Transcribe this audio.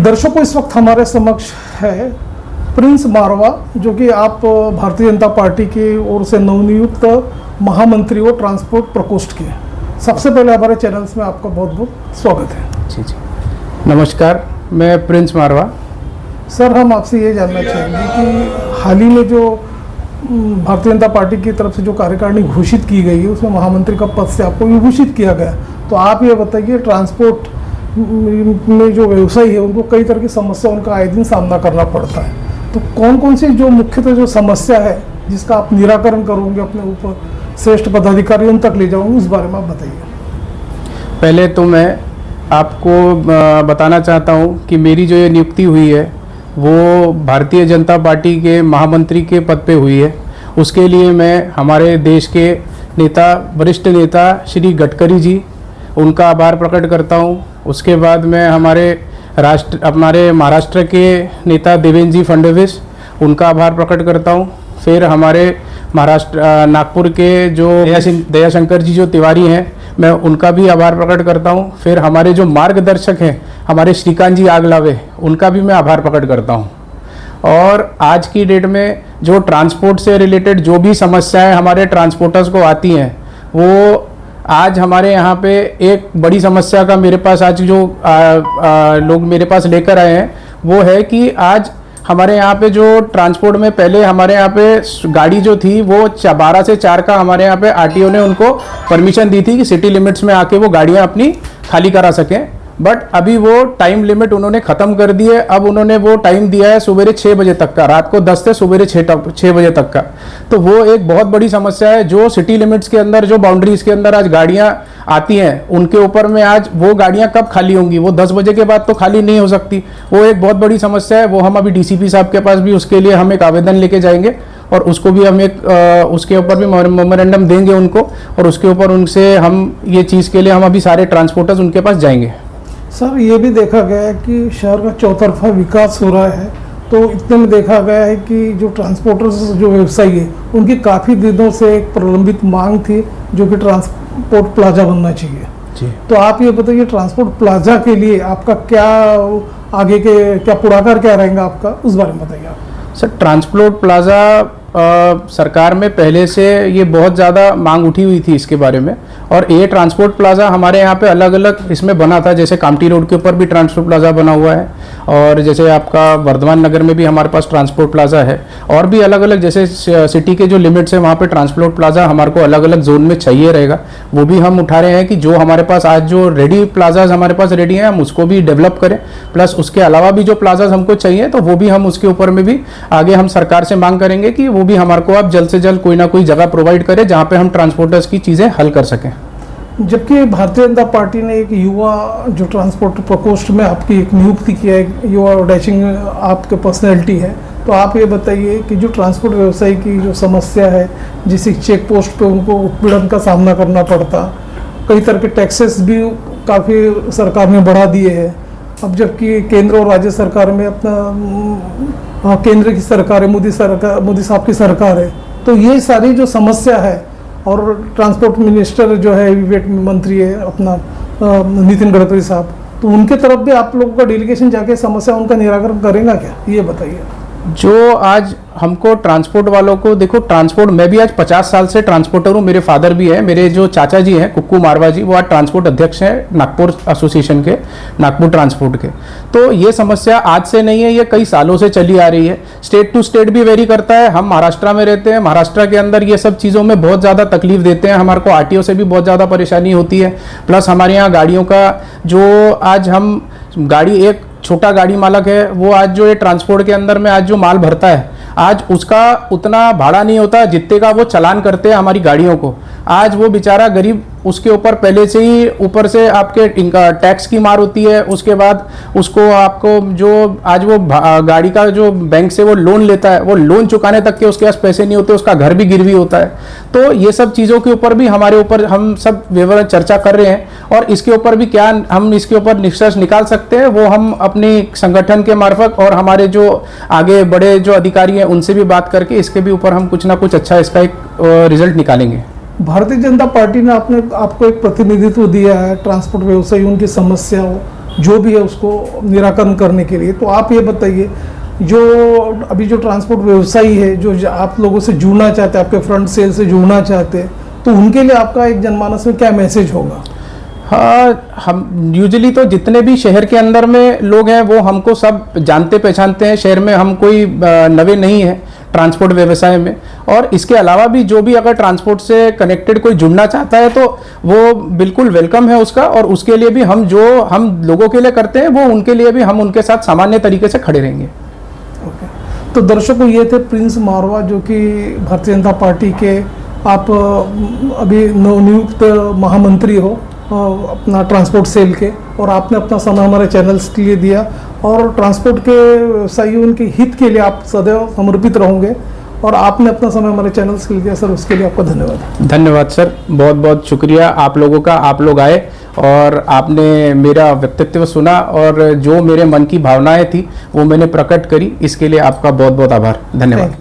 दर्शकों, इस वक्त हमारे समक्ष है प्रिंस मारवा, जो कि आप भारतीय जनता पार्टी की ओर से नवनियुक्त महामंत्री हो ट्रांसपोर्ट प्रकोष्ठ के। सबसे पहले हमारे चैनल्स में आपका बहुत बहुत स्वागत है। जी। नमस्कार, मैं प्रिंस मारवा। सर, हम आपसे ये जानना चाहेंगे कि हाल ही में जो भारतीय जनता पार्टी की तरफ से जो कार्यकारिणी घोषित की गई है, उसमें महामंत्री का पद से आपको विभूषित किया गया। तो आप ये बताइए, ट्रांसपोर्ट में जो व्यवसायी है उनको कई तरह की समस्या उनका आए दिन सामना करना पड़ता है। तो कौन कौन सी जो मुख्यतः जो समस्या है जिसका आप निराकरण करोगे, अपने ऊपर श्रेष्ठ पदाधिकारियों तक ले जाओगे, उस बारे में आप बताइए। पहले तो मैं आपको बताना चाहता हूं कि मेरी जो ये नियुक्ति हुई है वो भारतीय जनता पार्टी के महामंत्री के पद पे हुई है। उसके लिए मैं हमारे देश के नेता, वरिष्ठ नेता श्री गडकरी जी, उनका आभार प्रकट करता हूं। उसके बाद मैं हमारे महाराष्ट्र के नेता देवेंद्र जी फडणवीस, उनका आभार प्रकट करता हूं। फिर हमारे नागपुर के जो दयाशंकर जी जो तिवारी हैं, मैं उनका भी आभार प्रकट करता हूं। फिर हमारे जो मार्गदर्शक हैं, हमारे श्रीकांत जी आगलावे, उनका भी मैं आभार प्रकट करता हूं। और आज की डेट में जो ट्रांसपोर्ट से रिलेटेड जो भी समस्याएं हमारे ट्रांसपोर्टर्स को आती हैं, वो आज हमारे यहाँ पे एक बड़ी समस्या का मेरे पास आज जो लोग मेरे पास लेकर आए हैं, वो है कि आज हमारे यहाँ पे जो ट्रांसपोर्ट में पहले हमारे यहाँ पे गाड़ी जो थी वो 12 से 4 का हमारे यहाँ पे आरटीओ ने उनको परमिशन दी थी कि सिटी लिमिट्स में आके वो गाड़ियाँ अपनी खाली करा सकें। बट अभी वो टाइम लिमिट उन्होंने ख़त्म कर दी है। अब उन्होंने वो टाइम दिया है सुबह 6 बजे तक का, रात को 10 से सुबह 6 बजे तक का। तो वो एक बहुत बड़ी समस्या है। जो सिटी लिमिट्स के अंदर, जो बाउंड्रीज के अंदर आज गाड़ियाँ आती हैं, उनके ऊपर में आज वो गाड़ियाँ कब खाली होंगी? वो 10 बजे के बाद तो खाली नहीं हो सकती। वो एक बहुत बड़ी समस्या है। वो हम अभी डीसीपी साहब के पास भी उसके लिए हम एक आवेदन लेके जाएंगे और उसको भी हम एक उसके ऊपर भी मेमोरेंडम देंगे उनको, और उसके ऊपर उनसे हम ये चीज़ के लिए हम अभी सारे ट्रांसपोर्टर्स उनके पास जाएंगे। सर, ये भी देखा गया है कि शहर का चौतरफा विकास हो रहा है, तो इतने में देखा गया है कि जो ट्रांसपोर्टर्स जो व्यवसायी है, उनकी काफ़ी दिनों से एक प्रलंबित मांग थी जो कि ट्रांसपोर्ट प्लाजा बनना चाहिए जी। तो आप ये बताइए, ट्रांसपोर्ट प्लाजा के लिए आपका क्या आगे के क्या पुढाकार क्या रहेगा आपका, उस बारे में बताइए आप। सर, ट्रांसपोर्ट प्लाजा सरकार में पहले से ये बहुत ज़्यादा मांग उठी हुई थी इसके बारे में, और ये ट्रांसपोर्ट प्लाजा हमारे यहाँ पे अलग अलग इसमें बना था। जैसे कामठी रोड के ऊपर भी ट्रांसपोर्ट प्लाजा बना हुआ है, और जैसे आपका वर्धमान नगर में भी हमारे पास ट्रांसपोर्ट प्लाजा है, और भी अलग अलग जैसे सिटी के जो लिमिट्स है वहाँ पे ट्रांसपोर्ट प्लाजा हमारे को अलग अलग जोन में चाहिए रहेगा। वो भी हम उठा रहे हैं कि जो हमारे पास आज जो रेडी प्लाजाज हमारे पास रेडी हैं, हम उसको भी डेवलप करें। प्लस उसके अलावा भी जो प्लाजाज हमको चाहिए, तो वो भी हम उसके ऊपर में भी आगे हम सरकार से मांग करेंगे कि वो भी हमारे को आप जल्द से जल्द कोई ना कोई जगह प्रोवाइड करें जहाँ पे हम ट्रांसपोर्टर्स की चीज़ें हल कर सकें। जबकि भारतीय जनता पार्टी ने एक युवा जो ट्रांसपोर्ट प्रकोष्ठ में आपकी एक नियुक्ति किया है, युवा डैशिंग आपके पर्सनैलिटी है, तो आप ये बताइए कि जो ट्रांसपोर्ट व्यवसाय की जो समस्या है, जिसे चेक पोस्ट पे उनको उत्पीड़न का सामना करना पड़ता, कई तरह के टैक्सेस भी काफ़ी सरकार ने बढ़ा दिए हैं। अब जबकि केंद्र और राज्य सरकार में अपना केंद्र की सरकार है, मोदी साहब की सरकार है, तो ये सारी जो समस्या है, और ट्रांसपोर्ट मिनिस्टर जो है, विवेक मंत्री है अपना नितिन गडकरी साहब, तो उनके तरफ भी आप लोगों का डेलीगेशन जाके समस्या उनका निराकरण करेगा क्या, ये बताइए। जो आज हमको ट्रांसपोर्ट वालों को, देखो ट्रांसपोर्ट, मैं भी आज 50 साल से ट्रांसपोर्टर हूँ। मेरे फादर भी हैं, मेरे जो चाचा जी हैं कुक्कू मारवा जी, वो आज ट्रांसपोर्ट अध्यक्ष हैं नागपुर एसोसिएशन के, नागपुर ट्रांसपोर्ट के। तो ये समस्या आज से नहीं है, ये कई सालों से चली आ रही है। स्टेट टू स्टेट भी वेरी करता है। हम महाराष्ट्र में रहते हैं, महाराष्ट्र के अंदर ये सब चीज़ों में बहुत ज़्यादा तकलीफ देते हैं। हमारे को आरटीओ से भी बहुत ज़्यादा परेशानी होती है। प्लस हमारे यहाँ गाड़ियों का जो आज हम गाड़ी, एक छोटा गाड़ी मालक है, वो आज जो ये ट्रांसपोर्ट के अंदर में आज जो माल भरता है, आज उसका उतना भाड़ा नहीं होता जितने का वो चालान करते हैं हमारी गाड़ियों को। आज वो बेचारा गरीब, उसके ऊपर पहले से ही ऊपर से आपके इनका टैक्स की मार होती है। उसके बाद उसको आपको जो आज वो गाड़ी का जो बैंक से वो लोन लेता है, वो लोन चुकाने तक के उसके पास पैसे नहीं होते, उसका घर भी गिरवी होता है। तो ये सब चीज़ों के ऊपर भी हमारे ऊपर हम सब विवरण चर्चा कर रहे हैं, और इसके ऊपर भी क्या हम इसके ऊपर निष्कर्ष निकाल सकते हैं, वो हम अपनी संगठन के मार्फत और हमारे जो आगे बड़े जो अधिकारी हैं उनसे भी बात करके इसके भी ऊपर हम कुछ ना कुछ अच्छा इसका एक रिजल्ट निकालेंगे। भारतीय जनता पार्टी ने आपको एक प्रतिनिधित्व दिया है ट्रांसपोर्ट व्यवसायियों की समस्याओं जो भी है उसको निराकरण करने के लिए। तो आप ये बताइए, जो अभी जो ट्रांसपोर्ट व्यवसायी है जो आप लोगों से जुड़ना चाहते हैं, आपके फ्रंट सेल से जुड़ना चाहते हैं, तो उनके लिए आपका एक जनमानस में क्या मैसेज होगा? हाँ, हम यूजुअली तो जितने भी शहर के अंदर में लोग हैं वो हमको सब जानते पहचानते हैं। शहर में हम कोई नवे नहीं है ट्रांसपोर्ट व्यवसाय में। और इसके अलावा भी जो भी अगर ट्रांसपोर्ट से कनेक्टेड कोई जुड़ना चाहता है तो वो बिल्कुल वेलकम है उसका। और उसके लिए भी हम जो हम लोगों के लिए करते हैं वो उनके लिए भी हम उनके साथ सामान्य तरीके से खड़े रहेंगे। तो दर्शकों, ये थे प्रिंस मारवा, जो कि भारतीय जनता पार्टी के आप अभी नवनियुक्त महामंत्री हो अपना ट्रांसपोर्ट सेल के, और आपने अपना समय हमारे चैनल्स के लिए दिया और ट्रांसपोर्ट के व्यवसायियों के हित के लिए आप सदैव समर्पित रहोगे, और आपने अपना समय हमारे चैनल्स के लिए दिया सर, उसके लिए आपका धन्यवाद। धन्यवाद सर, बहुत बहुत शुक्रिया आप लोगों का। आप लोग आए और आपने मेरा व्यक्तित्व सुना और जो मेरे मन की भावनाएं थी वो मैंने प्रकट करी, इसके लिए आपका बहुत बहुत आभार। धन्यवाद।